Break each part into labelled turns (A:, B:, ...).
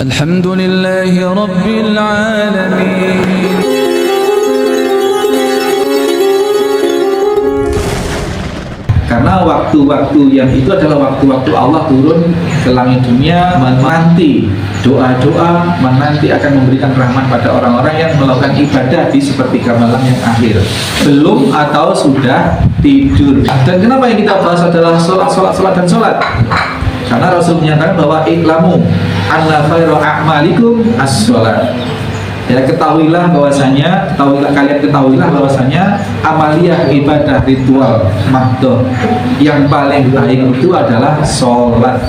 A: Alhamdulillahi Rabbil Alamin.
B: Karena waktu-waktu yang itu adalah waktu-waktu Allah turun ke langit dunia, menanti doa-doa, menanti akan memberikan rahmat pada orang-orang yang melakukan ibadah di sepertiga malam yang akhir, belum atau sudah tidur. Dan kenapa yang kita bahas adalah sholat dan sholat? Karena Rasul menyatakan bahwa iklamu anna khairu a'malikum as-sholat. Ya, ketahuilah kalian ketahuilah bahwasanya amaliyah ibadah ritual mahdoh yang paling baik itu adalah sholat.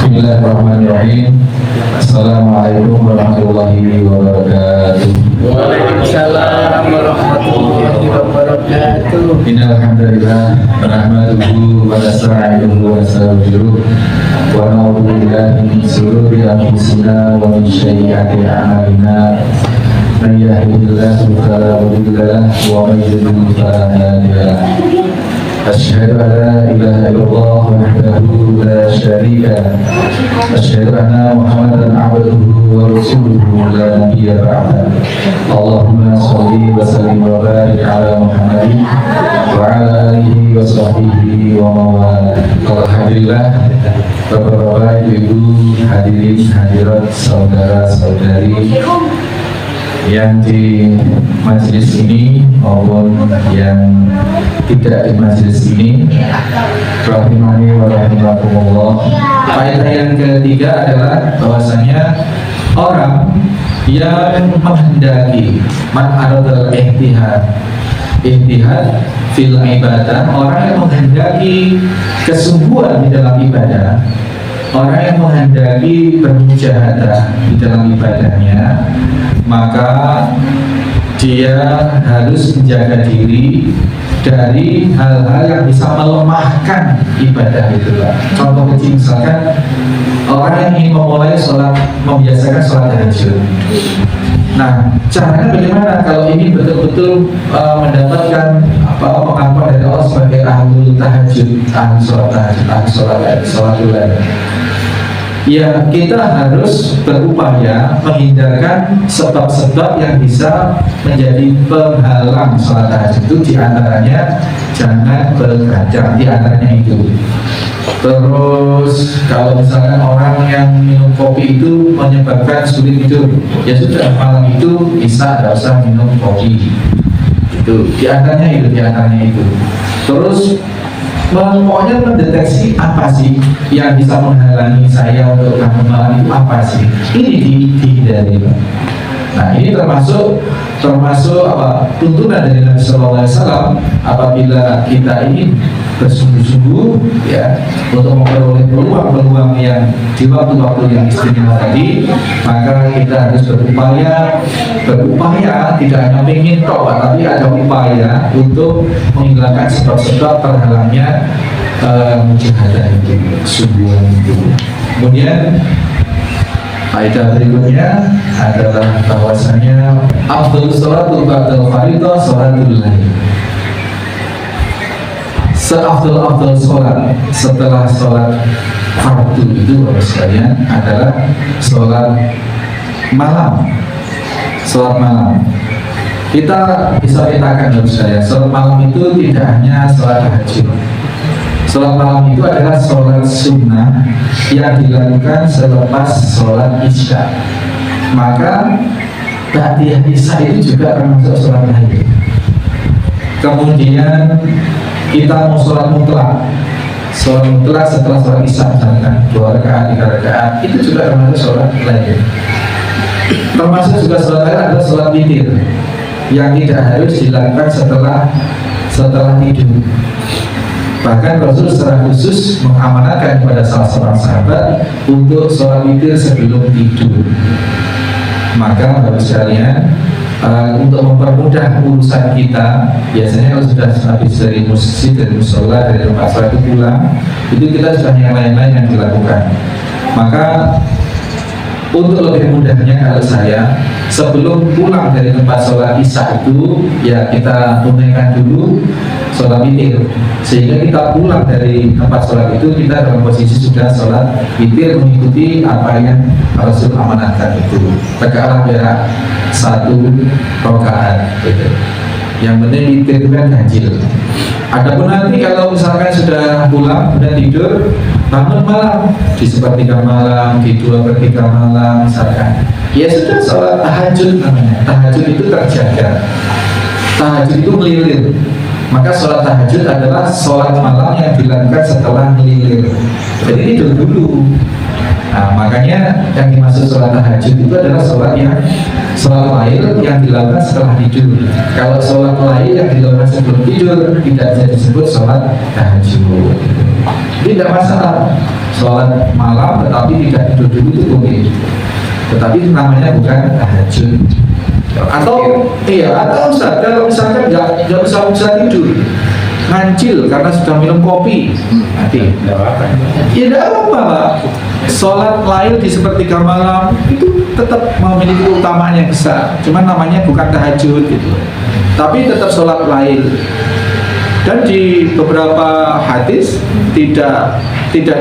C: Bismillahirrahmanirrahim. Assalamualaikum warahmatullahi wabarakatuh.
D: Waalaikumsalam warahmatullahi wabarakatuh.
C: Innal hamdalillah nahmaduhu wa nasta'inuhu wa nastaghfiruh wa na'udzu billahi min shururi anfusina wa min sayyiati a'malina. Man yahdihillahu fala mudilla lahu wa man yudlil fala hadiya lahu. Asyhadu an la ilaha illallah wahdahu la syarika lah. Asyhadu anna Muhammadan abduhu wa rasuluhu la nabiyya ba'dah. Allahumma shalli wa sallim wa barik ala Muhammadin wa ala alihi wa sahbihi wa mawala. Alhamdulillah, Bapak-bapak, Ibu, hadirin hadirat, saudara-saudari yang di majelis ini maupun yang tidak di majelis ini, rahimani wa rahimakumullah. Faedah yang ketiga adalah bahwasanya orang yang menghendaki man aradal ihtihad fil ibadah, orang yang menghendaki kesungguhan di dalam ibadah, orang yang menghendaki bermujahadah di dalam ibadahnya, maka dia harus menjaga diri dari hal-hal yang bisa melemahkan ibadah itu. Contoh kecil, misalkan orang yang ingin memulai sholat, membiasakan sholat tahajud. Nah, caranya bagaimana kalau ini betul-betul mendapatkan pengakuan dari Allah sebagai ahlul tahajud, ahli sholat tahajud, ahli sholatul lail? Ya, kita harus berupaya menghindarkan sebab-sebab yang bisa menjadi penghalang sholat tahajud itu. Diantaranya jangan bergadang, diantaranya itu. Terus kalau misalkan orang yang minum kopi itu menyebabkan sulit tidur, ya sudah, malam itu bisa tidak usah minum kopi. Itu diantaranya itu. Terus pokoknya mendeteksi apa sih yang bisa menghalangi saya untuk bangun malam itu, apa sih, ini dihindari. Nah, ini termasuk tuntunan dari Nabi Sallallahu Alaihi Wasallam. Apabila kita ingin bersungguh-sungguh ya untuk memperoleh peluang-peluang yang di waktu-waktu yang istimewa tadi, maka kita harus berupaya tidak hanya ingin tobat, tapi ada upaya untuk menghilangkan sebab-sebab terhalangnya mujahadah itu, kesungguhan itu. Kemudian faedah berikutnya adalah bahwasanya afdhalus sholatul ba'dal fardhu sholatul lail. Seafdal sholat setelah sholat fardu itu sekalian adalah sholat malam. Sholat malam kita bisa petakan sekalian, sholat malam itu tidak hanya sholat tahajud. Sholat malam itu adalah sholat sunnah yang dilakukan selepas sholat isya. Maka ba'diyah isya itu juga termasuk sholat tahajud. Kemudian kita mau sholat mutlak setelah sholat isya, misalkan 2 rakaat, 3 rakaat, itu juga termasuk sholat lain. Termasuk juga sholat lain adalah sholat witir yang tidak harus dilakukan setelah tidur. Bahkan Rasul secara khusus mengamanatkan kepada salah seorang sahabat untuk sholat witir sebelum tidur. Maka Bapak sekalian, untuk mempermudah urusan kita, biasanya kalau sudah habis dari masjid, dari musola, dari tempat sholat itu pulang, itu kita sudah yang lain-lain yang dilakukan. Maka untuk lebih mudahnya kalau saya sebelum pulang dari tempat sholat isya itu ya kita tunaikan dulu sholat witir, sehingga kita pulang dari tempat sholat itu kita dalam posisi sudah sholat witir mengikuti apa yang Rasul amanatkan itu. Tegaklah berak 1 rakaat gitu. Yang penting witir itu kan ganjil. Adapun nanti kalau misalkan sudah pulang dan tidur, bangun malam di 1/3 malam, di 2/3 malam misalkan, ya sudah sholat tahajud namanya. Tahajud itu terjaga, tahajud itu melilir. Maka sholat tahajud adalah sholat malam yang dilakukan setelah melilir. Jadi tidur dulu. Nah, makanya yang dimaksud sholat tahajud itu adalah sholat lail yang dilakukan setelah tidur. Kalau sholat lail yang dilakukan sebelum tidur tidak bisa disebut sholat tahajud. Tidak masalah sholat malam tetapi tidak tidur dulu itu boleh. Tetapi itu namanya bukan tahajud. Atau Ustaz, kalau misalkan nggak bisa tidur, ngancil karena sudah minum kopi, nanti tidak apa-apa Pak. Sholat lail di 1/3 malam itu tetap memiliki keutamaan yang besar, cuman namanya bukan tahajud gitu, tapi tetap sholat lail. Dan di beberapa hadis tidak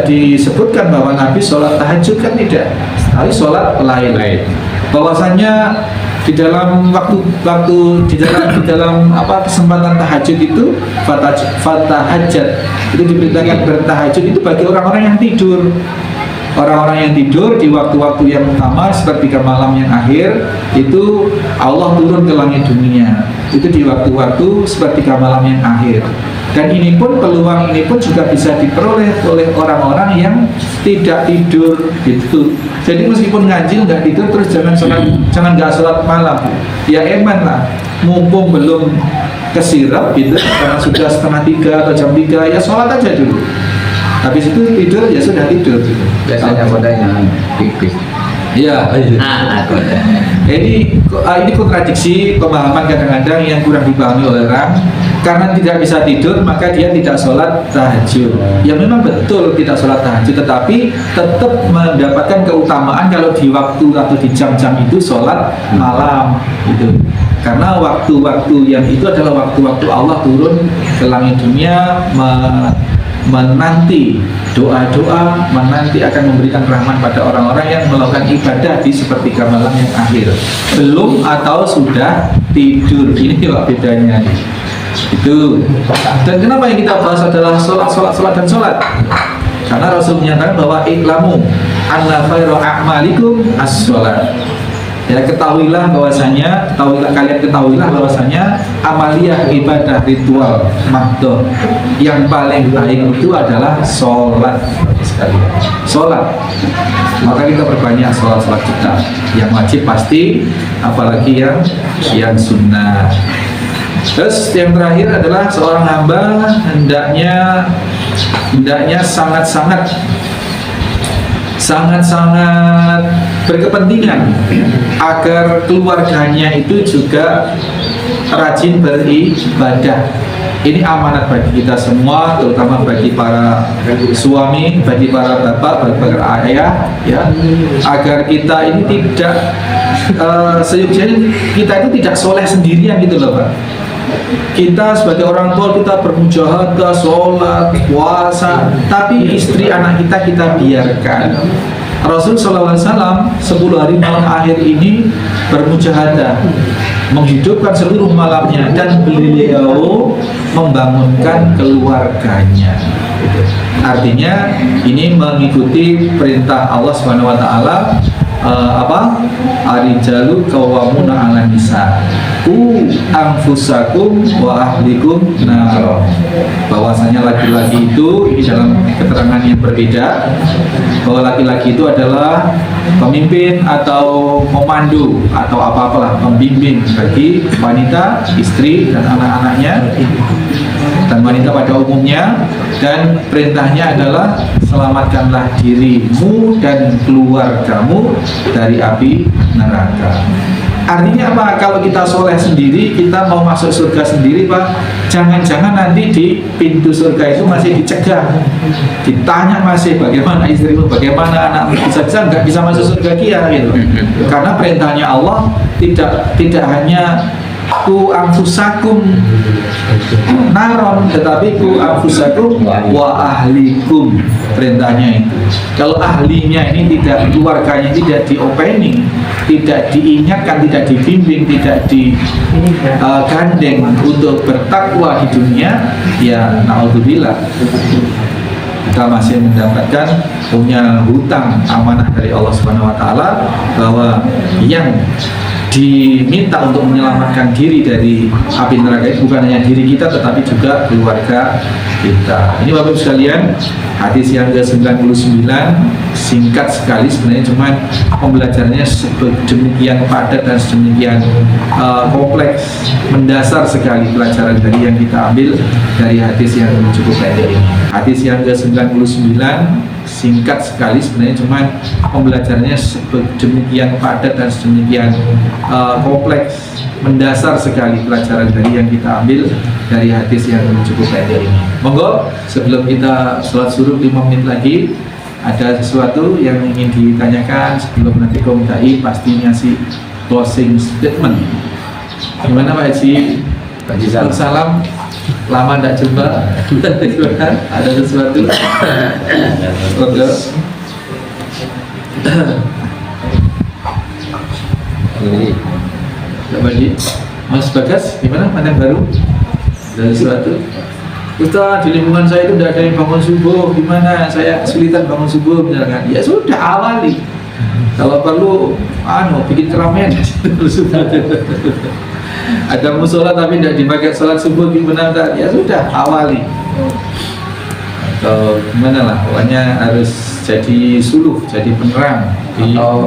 C: disebutkan bahwa Nabi sholat tahajud, kan tidak, tapi sholat lail. Bahwasanya di dalam kesempatan tahajud itu fatahajat itu diperintahkan bertahajud itu bagi orang-orang yang tidur. Orang-orang yang tidur di waktu-waktu yang utama seperti malam yang akhir itu Allah turun ke langit dunia itu di waktu-waktu seperti malam yang akhir. Dan ini pun peluang ini pun juga bisa diperoleh oleh orang-orang yang tidak tidur gitu. Jadi meskipun ngaji nggak tidur terus jangan nggak sholat malam. Ya eman lah, mumpung belum kesirap gitu, karena sudah 2:30 atau jam 3 ya sholat aja dulu. Habis itu tidur ya sudah tidur gitu.
D: Biasanya kodanya pipis.
B: Iya. Ini kontradiksi pemahaman kadang-kadang yang kurang dipahami oleh orang. Karena tidak bisa tidur maka dia tidak sholat tahajud. Ya memang betul tidak sholat tahajud, tetapi tetap mendapatkan keutamaan kalau di waktu atau di jam-jam itu sholat malam gitu. Karena waktu-waktu yang itu adalah waktu-waktu Allah turun ke langit dunia menanti doa-doa, menanti akan memberikan rahmat pada orang-orang yang melakukan ibadah di 1/3 malam yang akhir, belum atau sudah tidur. Ini Pak bedanya itu. Dan kenapa yang kita bahas adalah sholat dan sholat? Karena Rasul menyatakan bahwa iklamu anna khairu a'malikum as-sholat. Ya, ketahuilah kalian bahwasanya amaliyah ibadah ritual mahdoh yang paling baik itu adalah sholat. Sholat, maka kita perbanyak sholat kita yang wajib pasti, apalagi yang sunnah. Terus yang terakhir adalah seorang hamba hendaknya sangat-sangat berkepentingan agar keluarganya itu juga rajin beribadah. Ini amanat bagi kita semua, terutama bagi para suami, bagi para bapak, bagi para ayah, ya, agar kita ini tidak sejujurnya kita itu tidak soleh sendirian gitu loh Pak. Kita sebagai orang tua kita bermujahadah, sholat, puasa, tapi istri anak kita biarkan. Rasul SAW 10 hari malam akhir ini bermujahadah, menghidupkan seluruh malamnya, dan beliau membangunkan keluarganya. Artinya ini mengikuti perintah Allah Subhanahu Wa Taala. Arijalu qawwamuna 'alan nisa anfusakum wa ahlikum nar. Bahwasanya laki-laki itu, ini dalam keterangan yang berbeda, bahwa laki-laki itu adalah pemimpin atau pemandu atau apa-apalah, pembimbing bagi wanita, istri dan anak-anaknya dan wanita pada umumnya. Dan perintahnya adalah selamatkanlah dirimu dan keluargamu dari api neraka. Artinya apa? Kalau kita soleh sendiri, kita mau masuk surga sendiri, Pak, jangan-jangan nanti di pintu surga itu masih dicegah, ditanya masih bagaimana istrimu, bagaimana anakmu, bisa-bisa nggak bisa masuk surga kia gitu. Karena perintahnya Allah tidak hanya ku anfusakum naron, tetapi ku anfusakum wa ahlikum, perintahnya itu. Kalau ahlinya ini tidak, keluarganya tidak diopeni, tidak diingatkan, tidak dibimbing, tidak digandeng untuk bertakwa di dunia, ya naudzubillah, kita masih mendapatkan punya hutang amanah dari Allah Subhanahu wa taala, bahwa yang diminta untuk menyelamatkan diri dari api neraka itu bukan hanya diri kita, tetapi juga keluarga kita. Ini Bapak Ibu sekalian, hadis yang ke-99, singkat sekali sebenarnya, cuman pembelajarannya sedemikian padat dan sedemikian kompleks, mendasar sekali pelajaran dari yang kita ambil dari hadis yang cukup pendek ini. Hadis yang ke-99 singkat sekali sebenarnya, cuman pembelajarannya sedemikian padat dan sedemikian kompleks, mendasar sekali pelajaran dari yang kita ambil dari hadis yang cukup pendek ini. Monggo, sebelum kita sholat suruh 5 menit lagi, ada sesuatu yang ingin ditanyakan sebelum nanti Kom Dai pasti ngasih closing statement. Gimana Pak Haji? Salam. Lama tidak jumpa. Ada sesuatu? Monggo. Mas Bagas, gimana pandang baru? Ada sesuatu? Ustaz, di lingkungan saya itu tidak ada yang bangun subuh, gimana? Saya kesulitan bangun subuh, misalkan. Ya sudah, awali. Kalau perlu, bikin keramaian. Ada musola tapi tidak dipakai sholat subuh, gimana? Ya sudah, awali. Atau gimana lah, pokoknya harus jadi suluh, jadi penerang.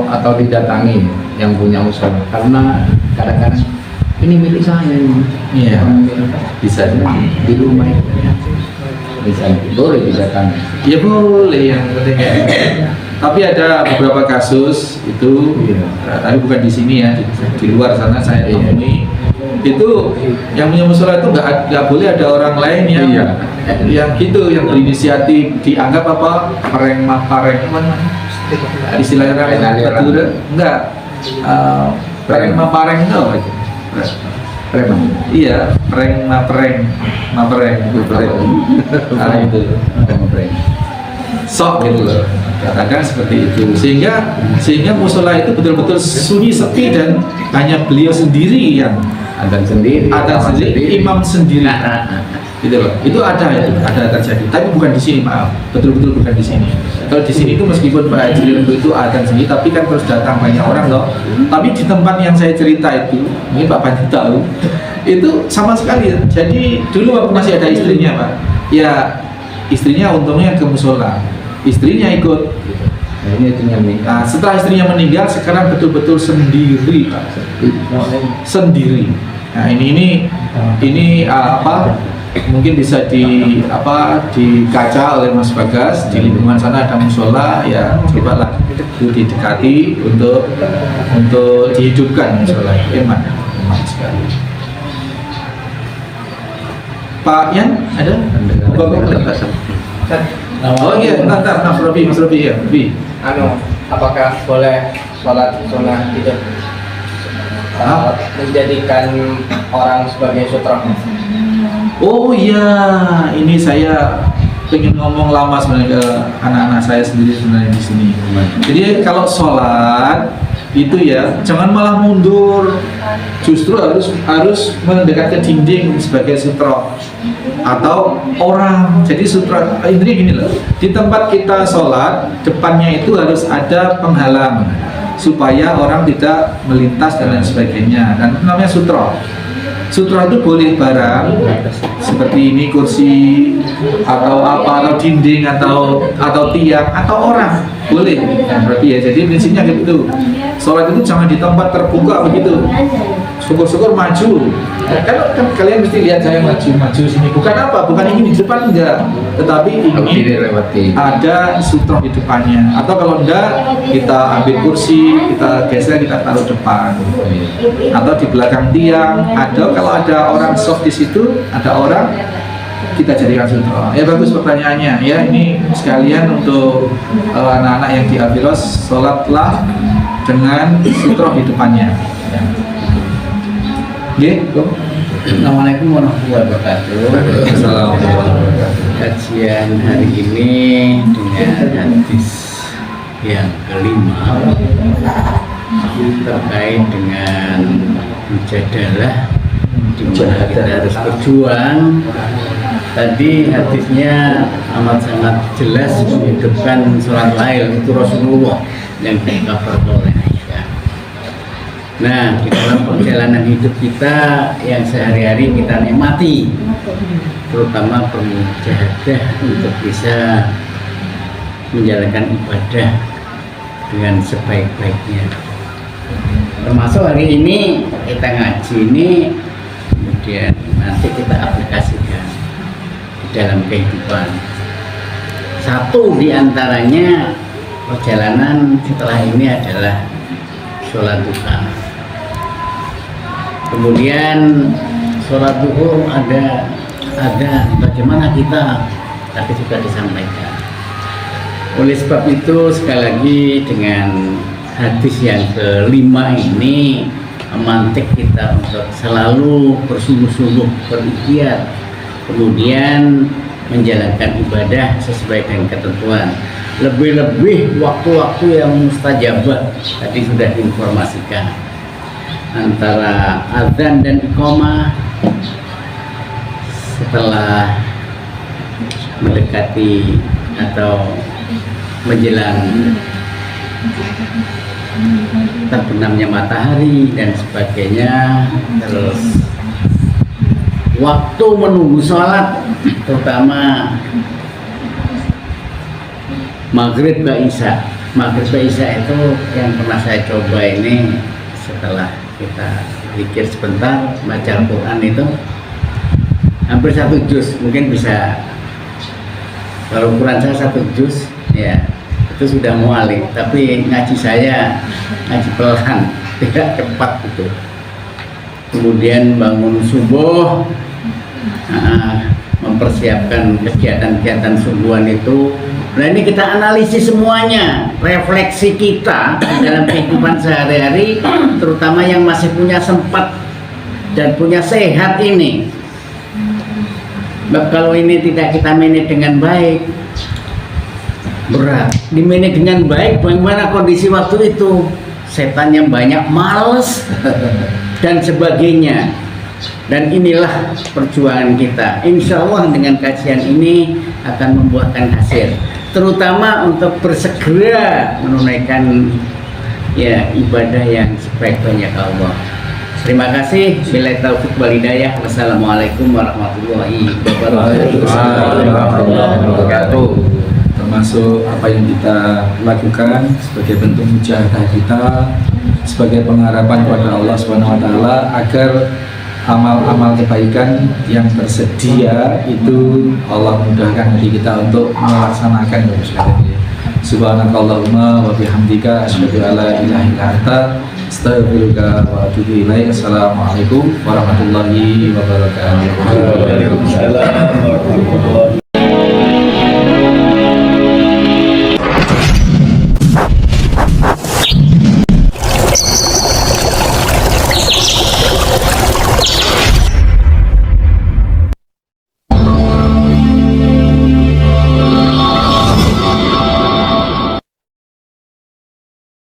D: Atau didatangi yang punya musola, karena kadang-kadang ini milik saya ini.
B: Iya, bisa
D: di rumah itu. Bisa, boleh didatangi.
B: Ya boleh, yang penting tapi ada beberapa kasus itu, tapi bukan di sini ya, di luar sana saya temui. Itu yang punya musola itu nggak boleh ada orang lain yang gitu, yang berinisiatif, dianggap apa, pareng mana istilahnya betul enggak, pareng itu apa itu? Iya, mapreng. Nah itu sok gitu loh, kadang seperti itu, sehingga musola itu betul-betul sunyi, sepi, dan hanya beliau sendiri yang
D: Adzan sendiri,
B: imam sendiri. Gitu loh. Itu ada terjadi, tapi bukan di sini, maaf, betul-betul bukan di sini. Kalau di sini itu meskipun Pak Haji itu adzan sendiri, tapi kan terus datang banyak orang loh. Tapi di tempat yang saya cerita itu, mungkin Pak Panji tahu, itu sama sekali. Jadi dulu waktu masih ada istrinya, Pak, ya istrinya untungnya ke musola, istrinya ikut. Nah, setelah istrinya meninggal, sekarang betul-betul sendiri, Pak. Sendiri. Nah ini apa? Mungkin bisa dikaca oleh Mas Bagas, di lingkungan sana ada musola, ya cobalah itu didekati untuk dihidupkan musola. Emak sekali. Pak Yan ada? Oh iya, bentar, Mas Robi ya, Robi.
E: Apakah boleh sholat sunnah itu menjadikan orang sebagai sutra?
B: Oh iya, ini saya pengen ngomong lama sebenarnya ke anak-anak saya sendiri sebenarnya di sini. Jadi kalau sholat itu ya jangan malah mundur, justru harus mendekat ke dinding sebagai sutra atau orang. Jadi sutra intinya gini loh, di tempat kita sholat depannya itu harus ada penghalang supaya orang tidak melintas dan lain sebagainya, dan itu namanya sutra. Sutra itu boleh barang seperti ini, kursi atau apa, atau dinding atau tiang atau orang, boleh. Berarti ya, jadi prinsipnya gitu. Sholat itu jangan di tempat terbuka begitu, syukur-syukur maju. Kan kalian mesti lihat saya maju sini. Bukan apa? Bukan ingin di depan enggak, tetapi ingin ada sutroh di depannya. Atau kalau enggak, kita ambil kursi, kita geser, kita taruh depan. Atau di belakang tiang. Kalau ada orang soft di situ, ada orang, kita jadikan sutroh. Ya bagus pertanyaannya. Ya ini sekalian untuk anak-anak yang di Afiros, sholatlah dengan sutroh di depannya.
D: Assalamualaikum warahmatullahi wabarakatuh. Kajian hari ini dengan hadis yang kelima terkait dengan mujadalah, di mana kita harus berjuang. Tadi hadisnya amat sangat jelas menghidupkan sholat lail, itu Rasulullah yang dikafar oleh Aisyah. Nah, di dalam perjalanan hidup kita yang sehari-hari kita nikmati, terutama bermujahadah untuk bisa menjalankan ibadah dengan sebaik-baiknya. Termasuk hari ini kita ngaji ini, kemudian nanti kita aplikasikan di dalam kehidupan. Satu di antaranya perjalanan setelah ini adalah sholat duha. Kemudian sholat duhur ada bagaimana kita, tapi juga disampaikan. Oleh sebab itu sekali lagi dengan hadis yang kelima ini memantik kita untuk selalu bersungguh-sungguh berikhtiar, kemudian menjalankan ibadah sesuai dengan ketentuan. Lebih-lebih waktu-waktu yang mustajabah tadi sudah diinformasikan, antara azan dan iqamah setelah mendekati atau menjelang terbenamnya matahari dan sebagainya. Terus waktu menunggu sholat, terutama maghrib ke isya. Maghrib ke isya itu yang pernah saya coba ini, setelah kita zikir sebentar, baca Al-Quran itu hampir 1 juz, mungkin bisa, kalau ukuran saya 1 juz ya itu sudah mualik, tapi ngaji saya ngaji pelan, tidak cepat gitu. Kemudian bangun subuh, mempersiapkan kegiatan-kegiatan subuhan itu. Nah ini kita analisis semuanya, refleksi kita dalam kehidupan sehari-hari, terutama yang masih punya sempat dan punya sehat ini. Kalau ini tidak kita manage dengan baik, berat. Di manage dengan baik, bagaimana kondisi waktu itu? Setan yang banyak, males dan sebagainya. Dan inilah perjuangan kita. Insya Allah dengan kajian ini akan membuahkan hasil, terutama untuk bersegera menunaikan ya ibadah yang sebaik-baiknya Allah. Terima kasih. Billahi taufiq wal hidayah. Wassalamualaikum warahmatullahi wabarakatuh.
B: Termasuk apa yang kita lakukan sebagai bentuk mujahadah kita, sebagai pengharapan kepada Allah Subhanahu wa taala agar amal-amal kebaikan yang tersedia itu Allah mudahkan hati kita untuk melaksanakan. Subhanakallahumma wa bihamdika asyhadu an la ilaha illa anta astaghfiruka wa atubu ilaik. Assalamualaikum warahmatullahi wabarakatuh.
C: Waalaikumsalam warahmatullahi wabarakatuh.